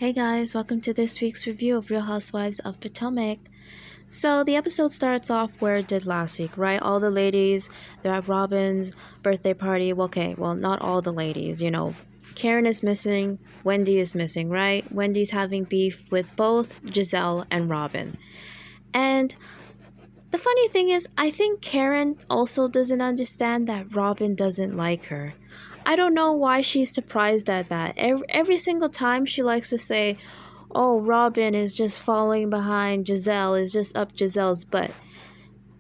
Hey guys, welcome to this week's review of Real Housewives of Potomac. So the episode starts off where it did last week, right? All the ladies, they're at Robin's birthday party. Well, not all the ladies, Karen is missing, Wendy is missing, right? Wendy's having beef with both Giselle and Robin. And the funny thing is, I think Karen also doesn't understand that Robin doesn't like her. I don't know why she's surprised at that. Every single time she likes to say, oh, Robin is just following behind Giselle, is just up Giselle's butt.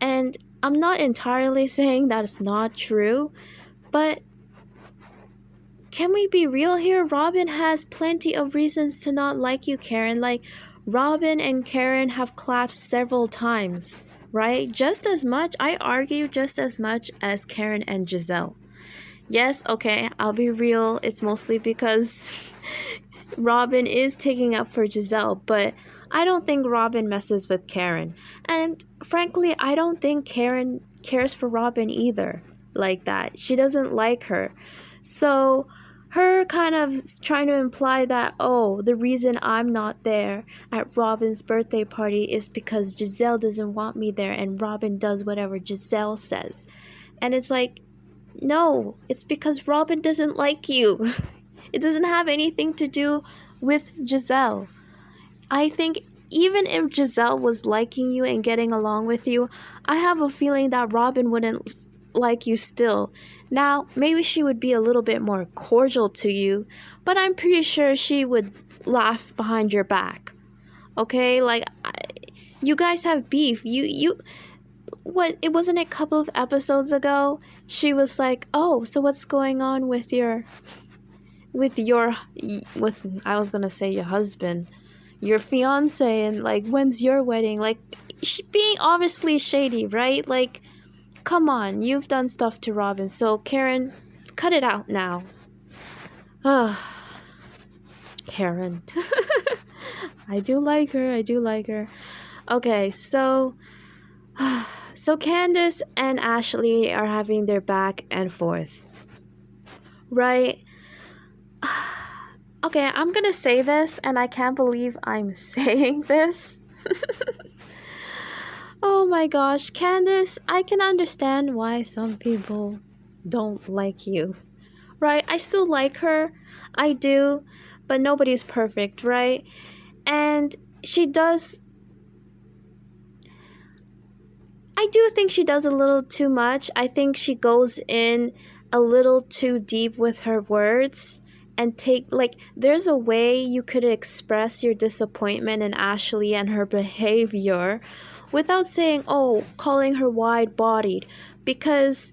And I'm not entirely saying that it's not true, but can we be real here? Robin has plenty of reasons to not like you, Karen. Like, Robin and Karen have clashed several times, right? Just as much, I argue, just as much as Karen and Giselle. Yes, okay, I'll be real. It's mostly because Robin is taking up for Giselle, but I don't think Robin messes with Karen. And frankly, I don't think Karen cares for Robin either like that. She doesn't like her. So her kind of trying to imply that, oh, the reason I'm not there at Robin's birthday party is because Giselle doesn't want me there and Robin does whatever Giselle says. And it's like, no, it's because Robin doesn't like you. It doesn't have anything to do with Giselle. I think even if Giselle was liking you and getting along with you, I have a feeling that Robin wouldn't like you still. Now, maybe she would be a little bit more cordial to you, but I'm pretty sure she would laugh behind your back. Okay? Like, you guys have beef. It wasn't a couple of episodes ago, she was like, oh, so what's going on with I was gonna say your husband, your fiance, and like, when's your wedding? Like, being obviously shady, right? Like, come on, you've done stuff to Robin, so Karen, cut it out now. Karen. I do like her. Okay, so Candace and Ashley are having their back and forth, right? Okay, I'm gonna say this, and I can't believe I'm saying this. Oh my gosh, Candace, I can understand why some people don't like you, right? I still like her, I do, but nobody's perfect, right? And I do think she does a little too much. I think she goes in a little too deep with her words and there's a way you could express your disappointment in Ashley and her behavior without saying, oh, calling her wide-bodied, because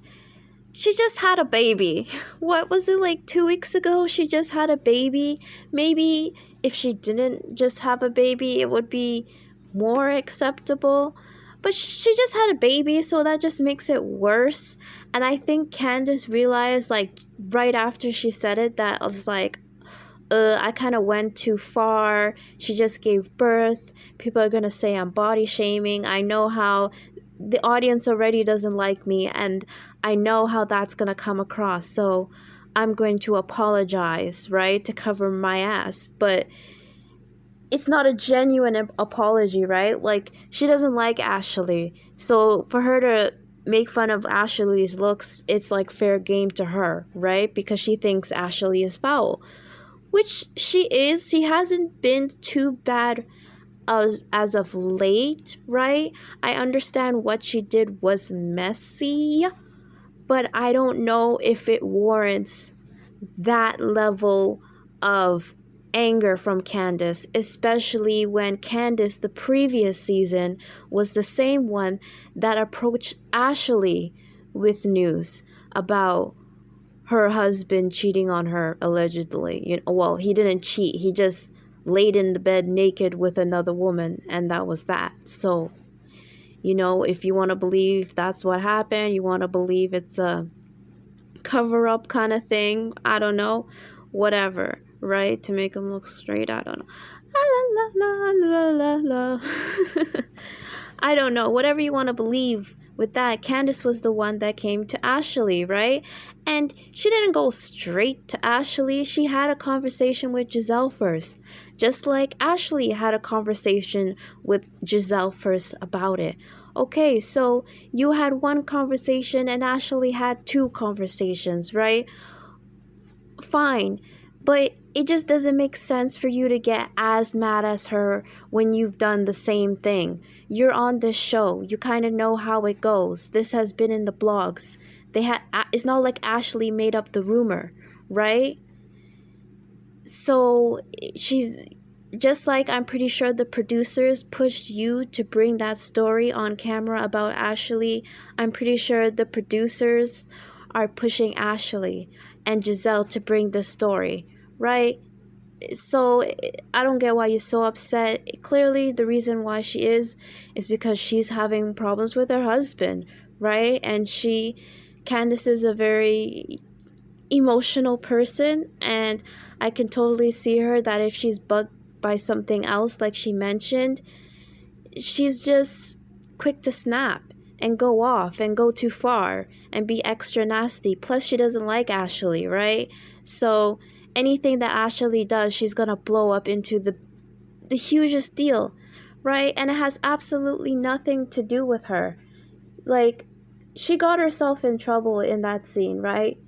she just had a baby. What was it, like 2 weeks ago? She just had a baby. Maybe if she didn't just have a baby, it would be more acceptable. But she just had a baby, so that just makes it worse. And I think Candace realized, like, right after she said it, that I was like, I kind of went too far. She just gave birth. People are going to say I'm body shaming. I know how the audience already doesn't like me, and I know how that's going to come across. So I'm going to apologize, right, to cover my ass. But it's not a genuine apology, right? Like, she doesn't like Ashley. So for her to make fun of Ashley's looks, it's like fair game to her, right? Because she thinks Ashley is foul. Which she is. She hasn't been too bad as of late, right? I understand what she did was messy, but I don't know if it warrants that level of anger from Candace, especially when Candace the previous season was the same one that approached Ashley with news about her husband cheating on her, allegedly. Well, he didn't cheat, he just laid in the bed naked with another woman, and that was that. So, if you want to believe that's what happened, you want to believe it's a cover-up kind of thing, I don't know, whatever, right? To make him look straight, I don't know. La la la la la la. I don't know, whatever you want to believe, with that, Candace was the one that came to Ashley, right? And she didn't go straight to Ashley. She had a conversation with Giselle first, just like Ashley had a conversation with Giselle first about it. Okay, so you had one conversation and Ashley had two conversations, right? Fine, but it just doesn't make sense for you to get as mad as her when you've done the same thing. You're on this show. You kind of know how it goes. This has been in the blogs. It's not like Ashley made up the rumor, right? So she's just like, I'm pretty sure the producers pushed you to bring that story on camera about Ashley. I'm pretty sure the producers are pushing Ashley and Giselle to bring the story, right? So I don't get why you're so upset. Clearly, the reason why she is because she's having problems with her husband, right? And Candace is a very emotional person, and I can totally see her that if she's bugged by something else, like she mentioned, she's just quick to snap and go off and go too far and be extra nasty. Plus, she doesn't like Ashley, right? So anything that Ashley does, she's gonna blow up into the hugest deal, right? And it has absolutely nothing to do with her. Like, she got herself in trouble in that scene, right?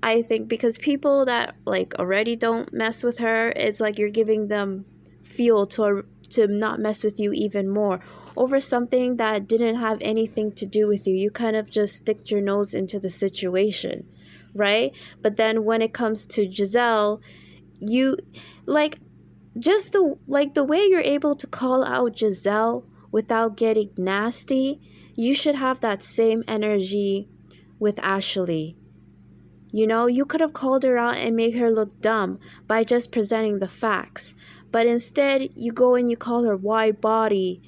I think because people that like already don't mess with her, it's like you're giving them fuel to not mess with you even more over something that didn't have anything to do with you. You kind of just stick your nose into the situation, right? But then when it comes to Giselle, you like just the way you're able to call out Giselle without getting nasty. You should have that same energy with Ashley. You know, you could have called her out and made her look dumb by just presenting the facts. But instead, you go and you call her wide body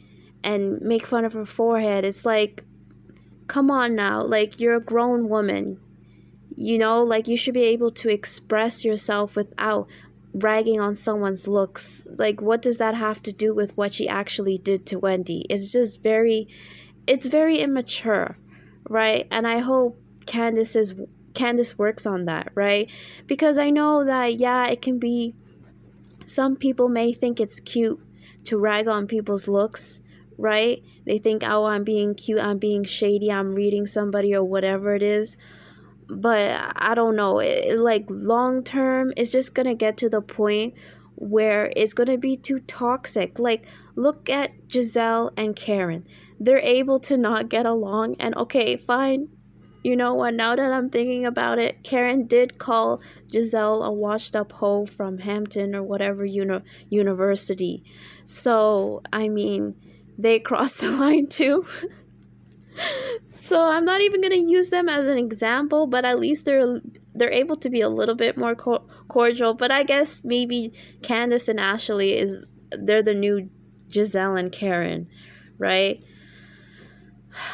and make fun of her forehead. It's like, come on now. Like, you're a grown woman. You know, like, you should be able to express yourself without ragging on someone's looks. Like, what does that have to do with what she actually did to Wendy? It's just it's very immature, right? And I hope Candace works on that, right? Because I know that, yeah, it can be, some people may think it's cute to rag on people's looks, right? They think, oh, I'm being cute, I'm being shady, I'm reading somebody or whatever it is. But I don't know, like long term, it's just gonna get to the point where it's gonna be too toxic. Like, look at Giselle and Karen. They're able to not get along, and okay, fine. You know what, now that I'm thinking about it, Karen did call Giselle a washed up hoe from Hampton or whatever university. So, I mean, they crossed the line too. So I'm not even going to use them as an example, but at least they're able to be a little bit more cordial. But I guess maybe Candace and Ashley they're the new Giselle and Karen, right?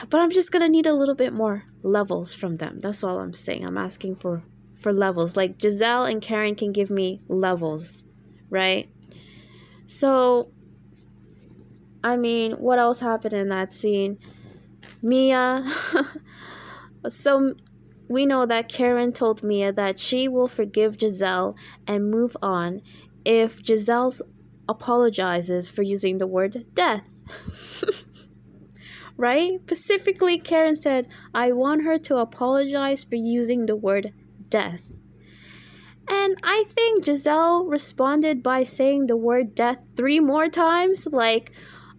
But I'm just going to need a little bit more levels from them. That's all I'm saying. I'm asking for levels. Like, Giselle and Karen can give me levels, right? So, I mean, what else happened in that scene? Mia. So, we know that Karen told Mia that she will forgive Giselle and move on if Giselle apologizes for using the word death. Right? Specifically, Karen said, I want her to apologize for using the word death. And I think Giselle responded by saying the word death 3 more times. Like,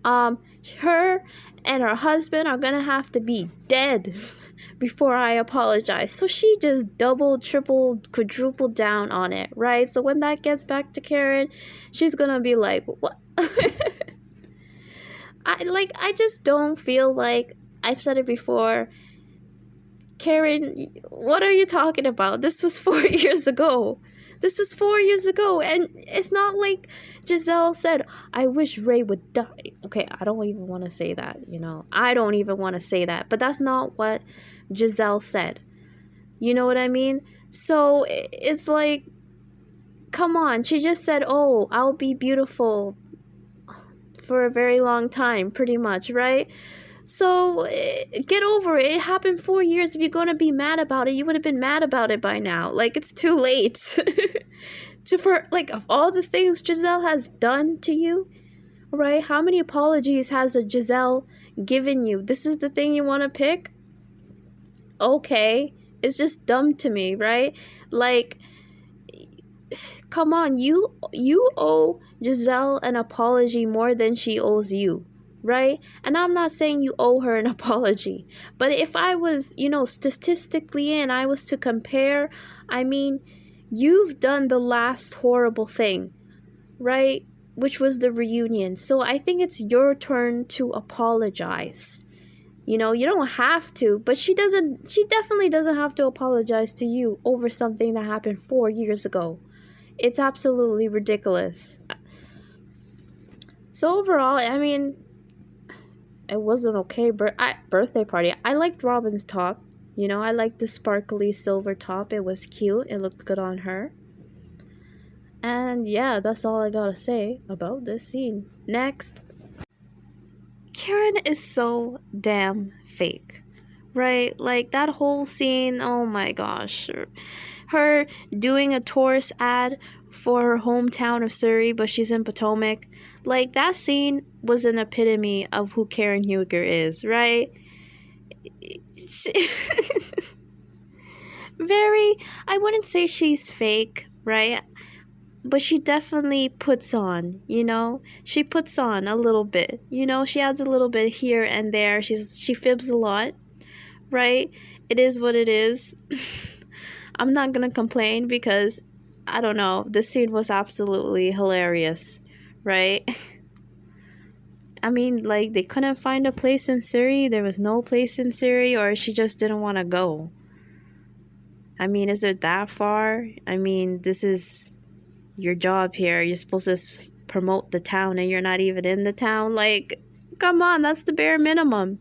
her and her husband are gonna have to be dead before I apologize. So she just doubled, tripled, quadrupled down on it, right? So when that gets back to Karen, she's gonna be like, what? I just don't feel like, I said it before, Karen, what are you talking about? This was 4 years ago. This was 4 years ago, and it's not like Giselle said, I wish Ray would die. Okay, I don't even want to say that, you know. I don't even want to say that, but that's not what Giselle said. You know what I mean? So it's like, come on. She just said, oh, I'll be beautiful for a very long time, pretty much, right? So get over it. It happened 4 years. If you're going to be mad about it, you would have been mad about it by now. Like, it's too late. Of all the things Giselle has done to you, right? How many apologies has a Giselle given you? This is the thing you want to pick? Okay. It's just dumb to me, right? Like, come on, you owe Giselle an apology more than she owes you, right? And I'm not saying you owe her an apology, but if I was, statistically, and I was to compare, I mean, you've done the last horrible thing, right? Which was the reunion. So I think it's your turn to apologize. You don't have to, but she definitely doesn't have to apologize to you over something that happened 4 years ago. It's absolutely ridiculous. So overall, I mean, it was an okay birthday party. I liked Robin's top. I liked the sparkly silver top. It was cute. It looked good on her. And yeah, that's all I gotta say about this scene. Next. Karen is so damn fake, right? Like, that whole scene, oh my gosh. Her doing a tourist ad for her hometown of Surrey, but she's in Potomac. Like, that scene was an epitome of who Karen Huger is, right? I wouldn't say she's fake, right? But she definitely puts on, she puts on a little bit, she adds a little bit here and there. She fibs a lot, right? It is what it is. I'm not gonna complain because, I don't know, this scene was absolutely hilarious, right? I mean, like, they couldn't find a place in Surrey. There was no place in Surrey, or she just didn't want to go. I mean, is it that far? I mean, this is your job here. You're supposed to promote the town and you're not even in the town. Like, come on, that's the bare minimum.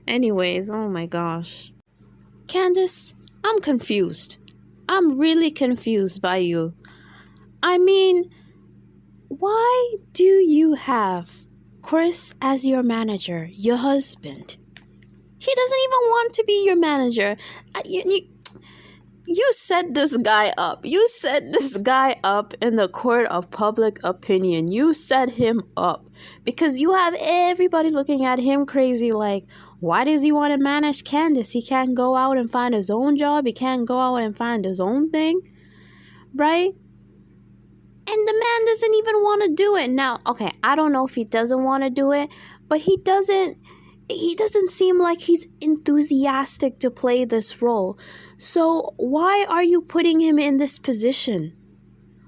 Anyways, oh my gosh. Candace, I'm confused. I'm really confused by you. I mean, why do you have Chris as your manager, your husband? He doesn't even want to be your manager. You set this guy up. You set this guy up in the court of public opinion. You set him up because you have everybody looking at him crazy like, why does he want to manage Candace? He can't go out and find his own job. He can't go out and find his own thing, right? And the man doesn't even want to do it. Now, okay, I don't know if he doesn't want to do it, but he doesn't seem like he's enthusiastic to play this role. So why are you putting him in this position?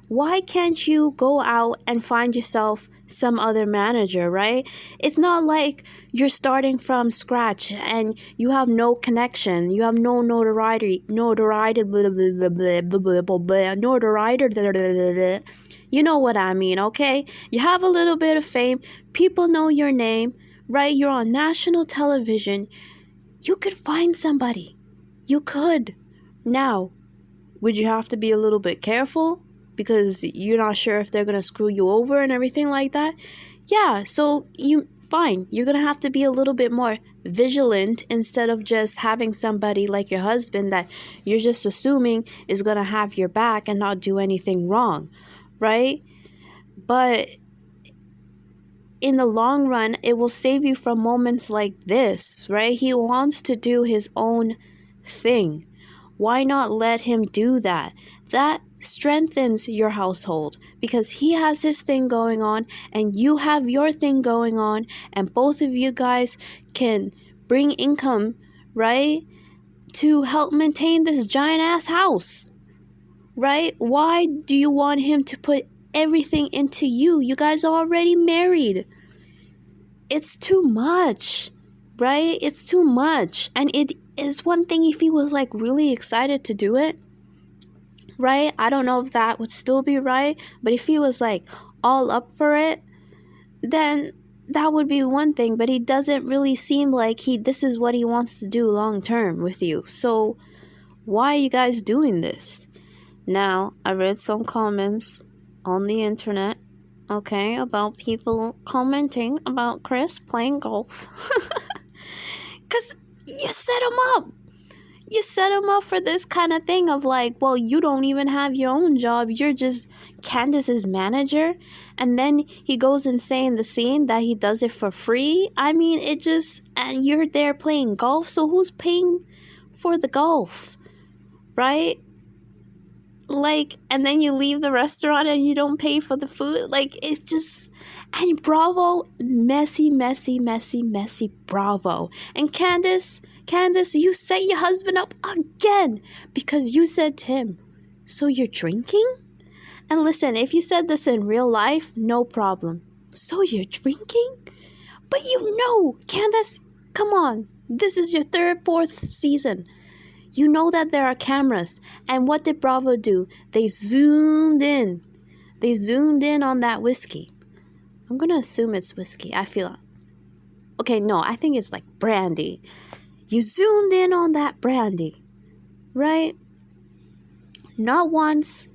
Why can't you go out and find yourself some other manager, right? It's not like you're starting from scratch and you have no connection. You have no notoriety. You know what I mean, okay? You have a little bit of fame. People know your name, right? You're on national television. You could find somebody. You could. Now, would you have to be a little bit careful because you're not sure if they're going to screw you over and everything like that? Yeah, so you're going to have to be a little bit more vigilant instead of just having somebody like your husband that you're just assuming is going to have your back and not do anything wrong, right? But in the long run, it will save you from moments like this, right? He wants to do his own thing. Why not let him do that? That strengthens your household because he has his thing going on and you have your thing going on, and both of you guys can bring income, right? To help maintain this giant ass house, right? Why do you want him to put everything into you? You guys are already married. It's too much, right? It's too much. And it is one thing if he was like really excited to do it, right? I don't know if that would still be right, but if he was like all up for it, then that would be one thing. But he doesn't really seem like this is what he wants to do long term with you. So why are you guys doing this? Now, I read some comments on the internet, okay, about people commenting about Chris playing golf. you set him up. You set him up for this kind of thing of like, well, you don't even have your own job. You're just Candace's manager. And then he goes and say in the scene that he does it for free. I mean, and you're there playing golf. So who's paying for the golf? Right? Like, and then you leave the restaurant and you don't pay for the food. Like, it's just, and Bravo, messy Bravo. And Candace, you set your husband up again because you said to him, so you're drinking? And listen, if you said this in real life, no problem. So you're drinking? But Candace, come on. This is your fourth season. You know that there are cameras. And what did Bravo do? They zoomed in. They zoomed in on that whiskey. I'm going to assume it's whiskey. I feel... Okay, no, I think it's like brandy. You zoomed in on that brandy. Right? Not once,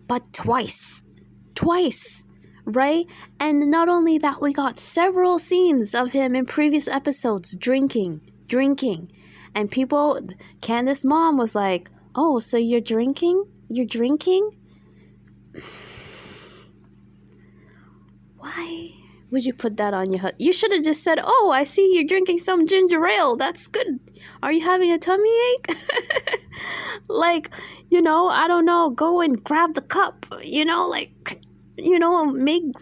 but twice. Twice. Right? And not only that, we got several scenes of him in previous episodes drinking. And Candace's mom was like, oh, so you're drinking? You're drinking? Why would you put that on your husband? You should have just said, oh, I see you're drinking some ginger ale. That's good. Are you having a tummy ache? Like, I don't know, go and grab the cup, make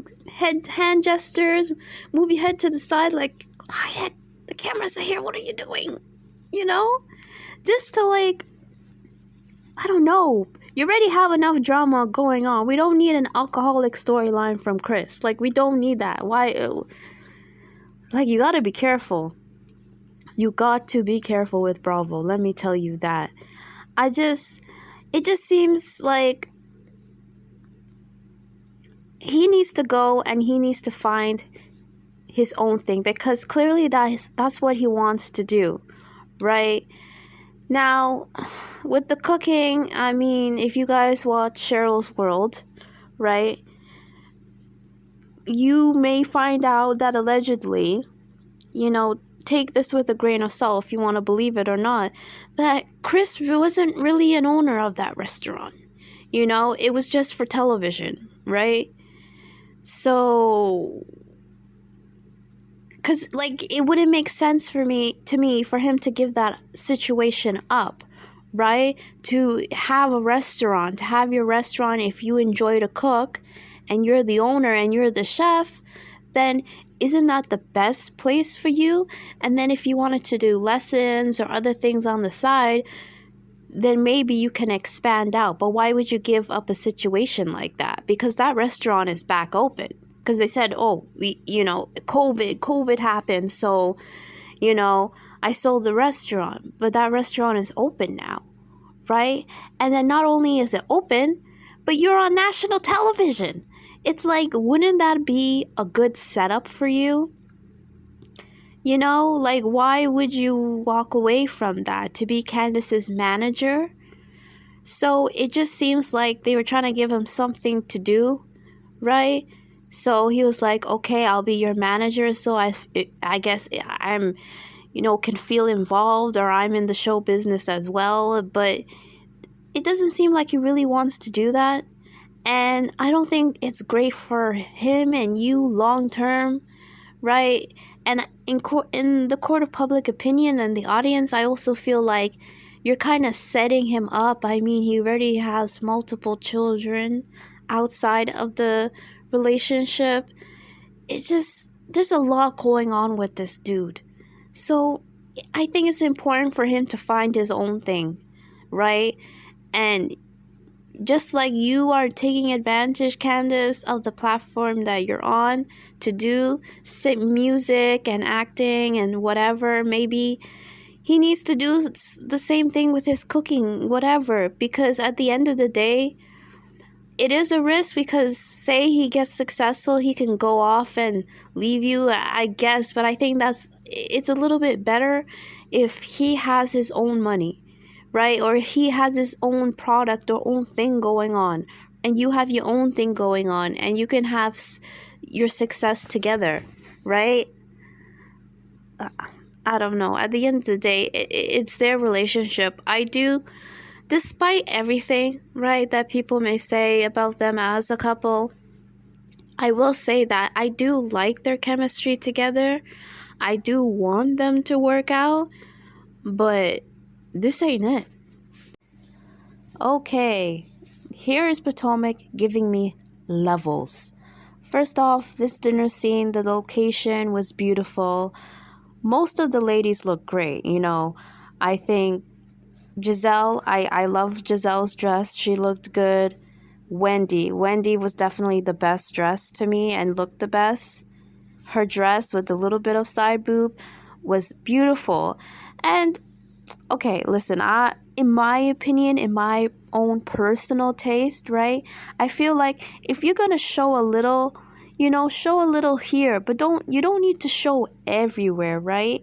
hand gestures, move your head to the side like, hide it. The cameras are here. What are you doing? Just to like, I don't know. You already have enough drama going on. We don't need an alcoholic storyline from Chris. Like, we don't need that. Why? Like, you got to be careful. You got to be careful with Bravo. Let me tell you that. It just seems like he needs to go and he needs to find his own thing, because clearly that's what he wants to do, right? Now, with the cooking, I mean, if you guys watch Cheryl's World, right, you may find out that allegedly, take this with a grain of salt if you want to believe it or not, that Chris wasn't really an owner of that restaurant. It was just for television, right? So, because, like, it wouldn't make sense for him to give that situation up, right? To have your restaurant, if you enjoy to cook and you're the owner and you're the chef, then isn't that the best place for you? And then if you wanted to do lessons or other things on the side, then maybe you can expand out. But why would you give up a situation like that? Because that restaurant is back open. Because they said, oh, COVID happened, so, I sold the restaurant. But that restaurant is open now, right? And then not only is it open, but you're on national television. It's like, wouldn't that be a good setup for you? Like, why would you walk away from that to be Candace's manager? So it just seems like they were trying to give him something to do, right? So he was like, okay, I'll be your manager. So I guess I'm, can feel involved, or I'm in the show business as well. But it doesn't seem like he really wants to do that. And I don't think it's great for him and you long term, right? And in the court of public opinion and the audience, I also feel like you're kind of setting him up. I mean, he already has multiple children outside of the relationship. It's just, there's a lot going on with this dude. So I think it's important for him to find his own thing, right? And just like you are taking advantage, Candace, of the platform that you're on to do music and acting and whatever, maybe he needs to do the same thing with his cooking, whatever. Because at the end of the day, it is a risk, because say he gets successful, he can go off and leave you, I guess. But I think it's a little bit better if he has his own money, right? Or he has his own product or own thing going on, and you have your own thing going on, and you can have your success together, right? I don't know. At the end of the day, it's their relationship. I do, despite everything, right, that people may say about them as a couple, I will say that I do like their chemistry together. I do want them to work out, but this ain't it. Okay, here is Potomac giving me levels. First off, this dinner scene, the location was beautiful. Most of the ladies look great, I think Giselle, I loved Giselle's dress. She looked good. Wendy was definitely the best dressed to me and looked the best. Her dress with a little bit of side boob was beautiful. And okay, listen, in my opinion, in my own personal taste, right? I feel like if you're gonna show a little, show a little here, but you don't need to show everywhere, right?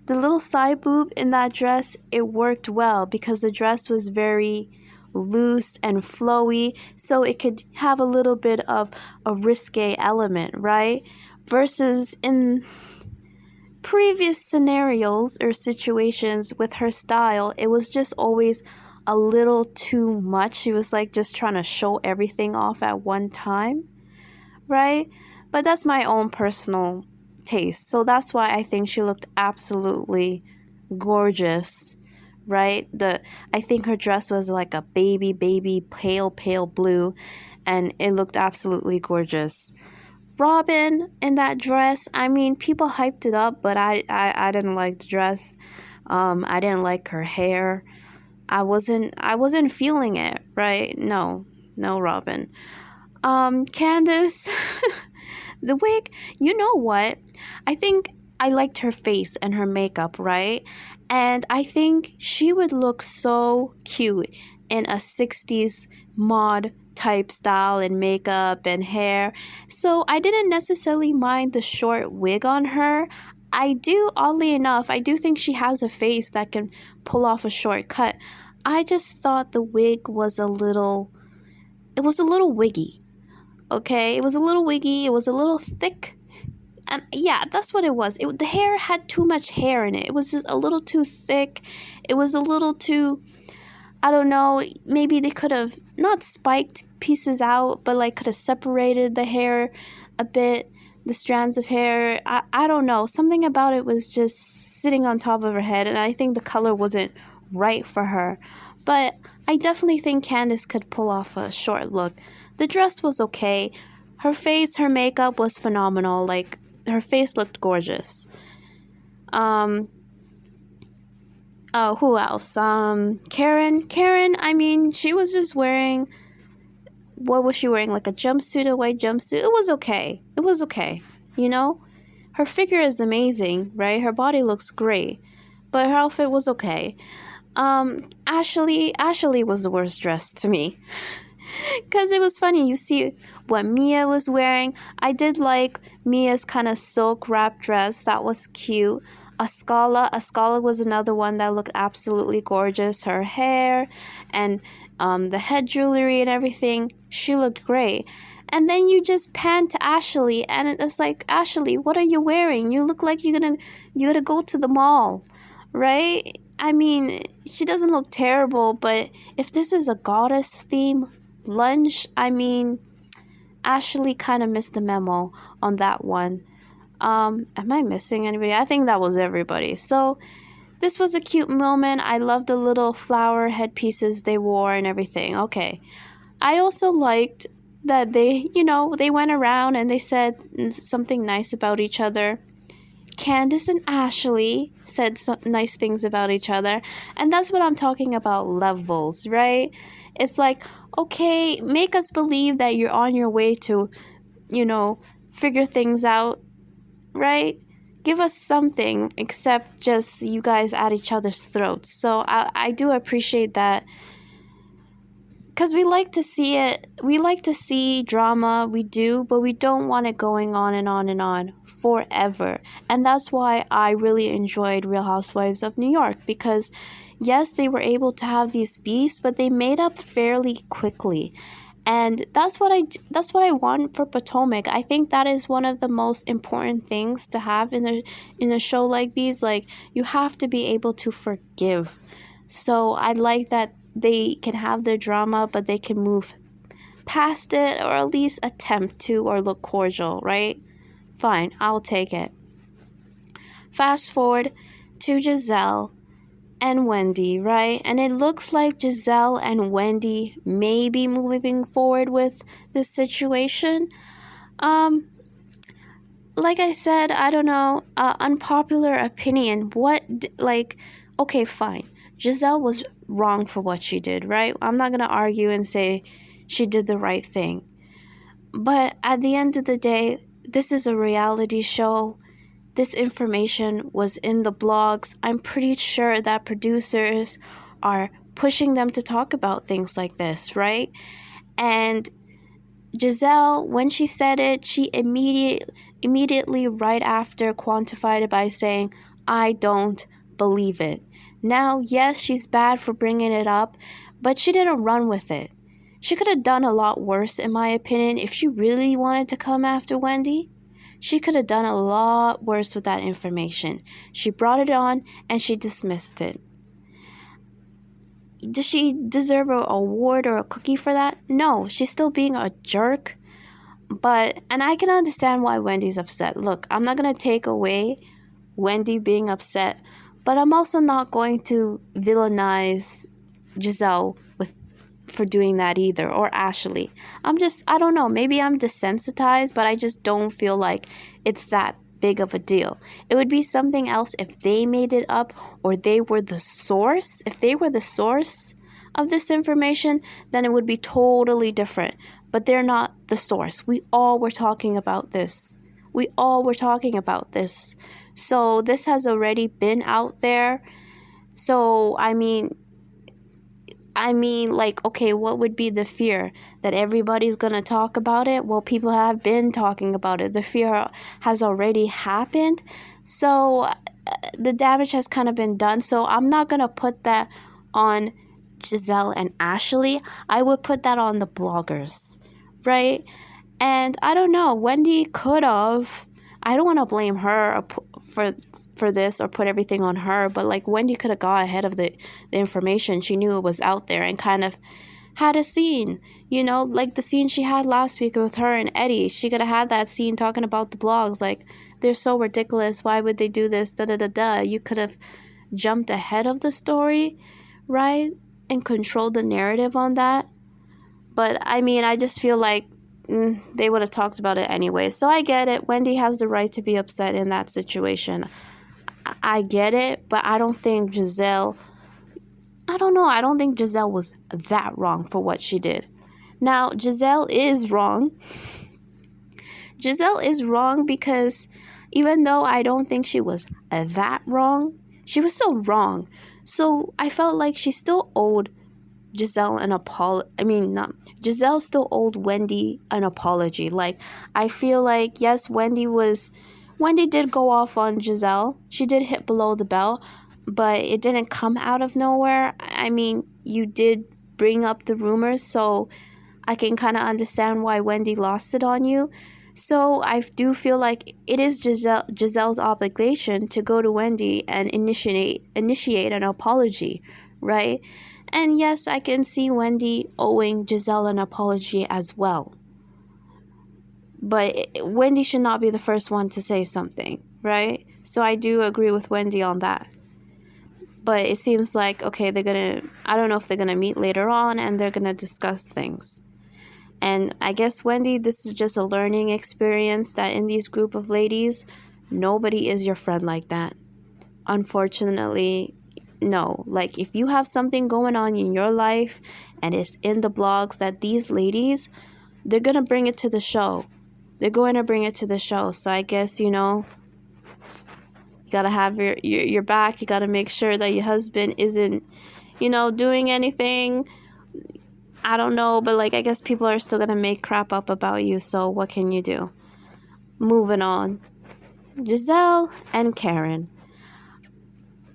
The little side boob in that dress, it worked well because the dress was very loose and flowy, so it could have a little bit of a risque element, right? Versus in previous scenarios or situations with her style, it was just always a little too much. She was like just trying to show everything off at one time, right? But that's my own personal taste. So that's why I think she looked absolutely gorgeous, right? I think her dress was like a baby pale blue, and it looked absolutely gorgeous. Robin in that dress, I mean, people hyped it up, but I didn't like the dress. I didn't like her hair. I wasn't feeling it, right? No, Robin. Candace, the wig, you know what? I think I liked her face and her makeup, right? And I think she would look so cute in a 60s mod type style and makeup and hair. So I didn't necessarily mind the short wig on her. Oddly enough, I do think she has a face that can pull off a short cut. I just thought the wig was a little wiggy. Okay, it was a little wiggy, it was a little thick. And yeah, that's what it was. The hair had too much hair in it. It was just a little too thick. It was a little too, I don't know, maybe they could have not spiked pieces out, but like could have separated the hair a bit, the strands of hair. I don't know. Something about it was just sitting on top of her head, and I think the color wasn't right for her. But I definitely think Candace could pull off a short look. The dress was okay. Her face, her makeup was phenomenal. Like, her face looked gorgeous. Who else? Karen, I mean, she was just wearing, what was she wearing? Like a jumpsuit, a white jumpsuit. It was okay. Her figure is amazing, right? Her body looks great, but her outfit was okay. Ashley was the worst dressed to me. Because it was funny, you see what Mia was wearing. I did like Mia's kind of silk wrap dress. That was cute. Ascala was another one that looked absolutely gorgeous. Her hair and the head jewelry and everything, she looked great. And then you just pan to Ashley, and it's like, Ashley, what are you wearing? You look like you're gonna go to the mall, right? I mean, she doesn't look terrible, but if this is a goddess theme lunch, I mean, Ashley kind of missed the memo on that one. Am I missing anybody? I think that was everybody. So this was a cute moment. I love the little flower headpieces they wore and everything. Okay. I also liked that they went around and they said something nice about each other. Candace and Ashley said some nice things about each other. And that's what I'm talking about, levels, right? It's like, okay, make us believe that you're on your way to, figure things out, right? Give us something except just you guys at each other's throats. So I do appreciate that. Because we like to see it. We like to see drama. We do. But we don't want it going on and on and on forever. And that's why I really enjoyed Real Housewives of New York. Because, yes, they were able to have these beefs, but they made up fairly quickly. And that's what I want for Potomac. I think that is one of the most important things to have in a show like these. Like, you have to be able to forgive. So I like that they can have their drama, but they can move past it, or at least attempt to, or look cordial, right? Fine, I'll take it. Fast forward to Giselle and Wendy, right? And it looks like Giselle and Wendy may be moving forward with this situation. Like I said, I don't know, unpopular opinion. Okay, fine. Giselle was wrong for what she did, right? I'm not going to argue and say she did the right thing. But at the end of the day, this is a reality show. This information was in the blogs. I'm pretty sure that producers are pushing them to talk about things like this, right? And Giselle, when she said it, she immediately right after quantified it by saying, "I don't believe it." Now, yes, she's bad for bringing it up, but she didn't run with it. She could have done a lot worse, in my opinion, if she really wanted to come after Wendy. She could have done a lot worse with that information. She brought it on and she dismissed it. Does she deserve an award or a cookie for that? No, she's still being a jerk. And I can understand why Wendy's upset. Look, I'm not going to take away Wendy being upset, but I'm also not going to villainize Giselle for doing that either, or Ashley. I don't know, maybe I'm desensitized, but I just don't feel like it's that big of a deal. It would be something else if they made it up, or they were the source. If they were the source of this information, then it would be totally different. But they're not the source. We all were talking about this. So this has already been out there. So, I mean, like, okay, what would be the fear? That everybody's going to talk about it? Well, people have been talking about it. The fear has already happened. So the damage has kind of been done. So I'm not going to put that on Giselle and Ashley. I would put that on the bloggers, right? And I don't know, Wendy could have. I don't want to blame her for this or put everything on her, but like, Wendy could have got ahead of the information. She knew it was out there and kind of had a scene, like the scene she had last week with her and Eddie. She could have had that scene talking about the blogs, like, they're so ridiculous, why would they do this, da-da-da-da. You could have jumped ahead of the story, right, and controlled the narrative on that. But I mean, I just feel like they would have talked about it anyway. So I get it. Wendy has the right to be upset in that situation. I get it, but I don't think Giselle was that wrong for what she did. Now, Giselle is wrong. Giselle is wrong because even though I don't think she was that wrong, she was still wrong. So I felt like she still owed Giselle an apology. Giselle still owed Wendy an apology. Like, I feel like, yes, Wendy did go off on Giselle. She did hit below the belt, but it didn't come out of nowhere. I mean, you did bring up the rumors, so I can kind of understand why Wendy lost it on you. So I do feel like it is Giselle's obligation to go to Wendy and initiate an apology, right? And yes, I can see Wendy owing Giselle an apology as well. But Wendy should not be the first one to say something, right? So I do agree with Wendy on that. But it seems like, okay, I don't know if they're going to meet later on and they're going to discuss things. And I guess, Wendy, this is just a learning experience that in these group of ladies, nobody is your friend like that. Unfortunately, no. Like, if you have something going on in your life and it's in the blogs, that these ladies, they're going to bring it to the show. So I guess, you got to have your back. You got to make sure that your husband isn't, doing anything. I don't know, but like, I guess people are still going to make crap up about you. So what can you do? Moving on. Giselle and Karen.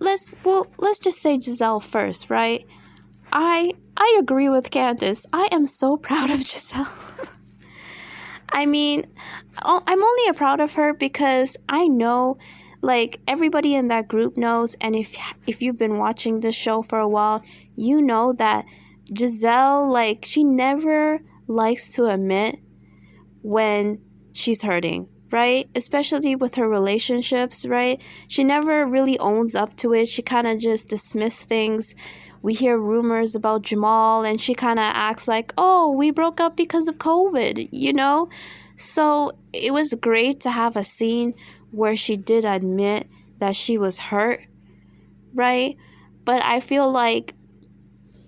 Let's just say Giselle first, right? I I agree with Candace. I am so proud of Giselle. I mean, I'm only proud of her because I know, like, everybody in that group knows, and if you've been watching this show for a while, you know that Giselle, like, she never likes to admit when she's hurting, right? Especially with her relationships, right? She never really owns up to it. She kind of just dismisses things. We hear rumors about Jamal, and she kind of acts like, oh, we broke up because of COVID, you know? So it was great to have a scene where she did admit that she was hurt, right? But I feel like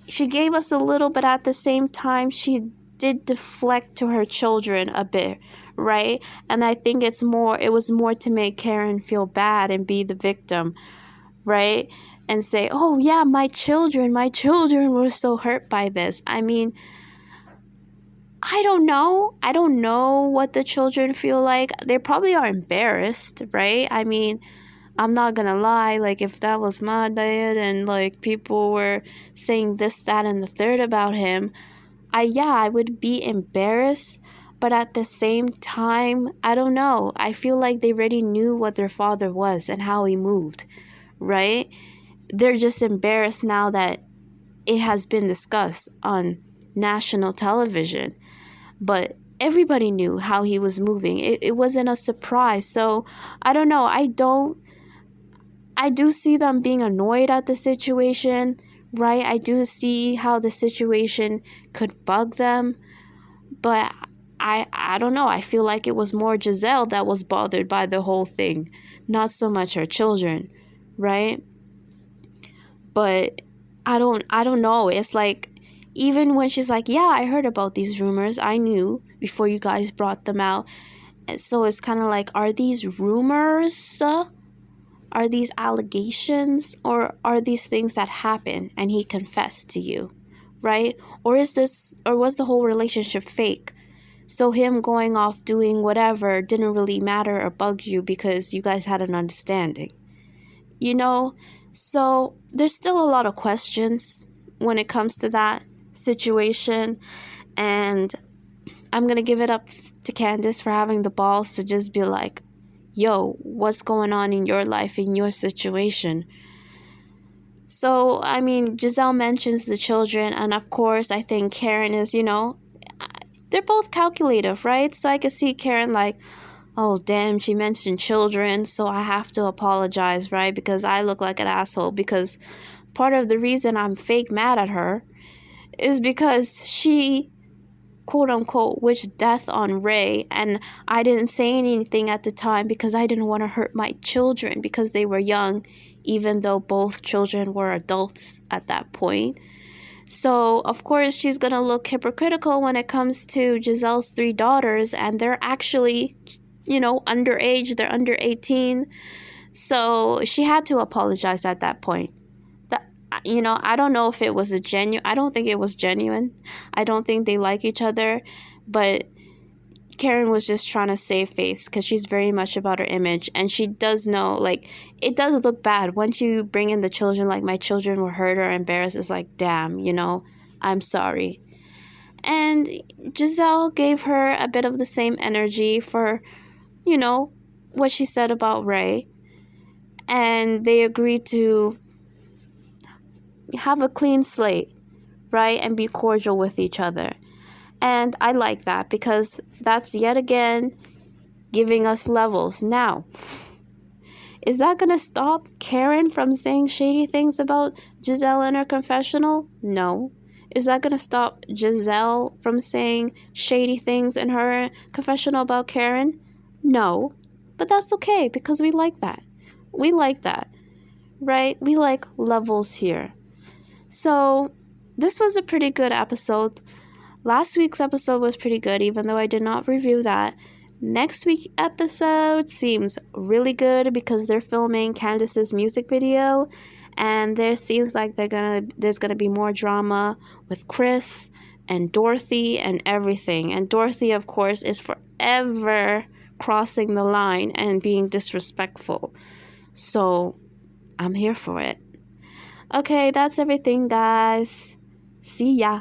she gave us a little, but at the same time, she did deflect to her children a bit, right? And I think it was more to make Karen feel bad and be the victim, right? And say, oh yeah, my children were so hurt by this. I mean, I don't know what the children feel like. They probably are embarrassed, right? I mean, I'm not gonna lie, like, if that was my dad and, like, people were saying this, that, and the third about him, I would be embarrassed, but at the same time, I don't know. I feel like they already knew what their father was and how he moved, right? They're just embarrassed now that it has been discussed on national television, but everybody knew how he was moving. It wasn't a surprise. So I don't know. I do see them being annoyed at the situation, right? I do see how the situation could bug them, but I don't know. I feel like it was more Giselle that was bothered by the whole thing, not so much her children, right? But I don't know. It's like, even when she's like, yeah, I heard about these rumors. I knew before you guys brought them out. And so it's kind of like, are these rumors? Are these allegations? Or are these things that happen and he confessed to you, right? Or was the whole relationship fake? So him going off doing whatever didn't really matter or bug you because you guys had an understanding, you know? So there's still a lot of questions when it comes to that situation. And I'm going to give it up to Candace for having the balls to just be like, yo, what's going on in your life, in your situation? So, I mean, Giselle mentions the children, and of course, I think Karen is, they're both calculative, right? So I can see Karen like, oh, damn, she mentioned children, so I have to apologize, right? Because I look like an asshole, because part of the reason I'm fake mad at her is because she, quote unquote, wished death on Ray, and I didn't say anything at the time because I didn't want to hurt my children because they were young, even though both children were adults at that point. So, of course, she's going to look hypocritical when it comes to Giselle's 3 daughters, and they're actually, underage. They're under 18. So she had to apologize at that point. I don't know if it was I don't think it was genuine. I don't think they like each other, but Karen was just trying to save face because she's very much about her image, and she does know, like, it does look bad once you bring in the children, like, my children were hurt or embarrassed. It's like, damn, I'm sorry. And Giselle gave her a bit of the same energy for, what she said about Ray, and they agreed to have a clean slate, right, and be cordial with each other. And I like that because that's yet again giving us levels. Now, is that going to stop Karen from saying shady things about Giselle in her confessional? No. Is that going to stop Giselle from saying shady things in her confessional about Karen? No. But that's okay because we like that. We like that, right? We like levels here. So this was a pretty good episode. Last week's episode was pretty good, even though I did not review that. Next week's episode seems really good because they're filming Candace's music video, and there seems like there's gonna be more drama with Chris and Dorothy and everything. And Dorothy, of course, is forever crossing the line and being disrespectful. So I'm here for it. Okay, that's everything, guys. See ya.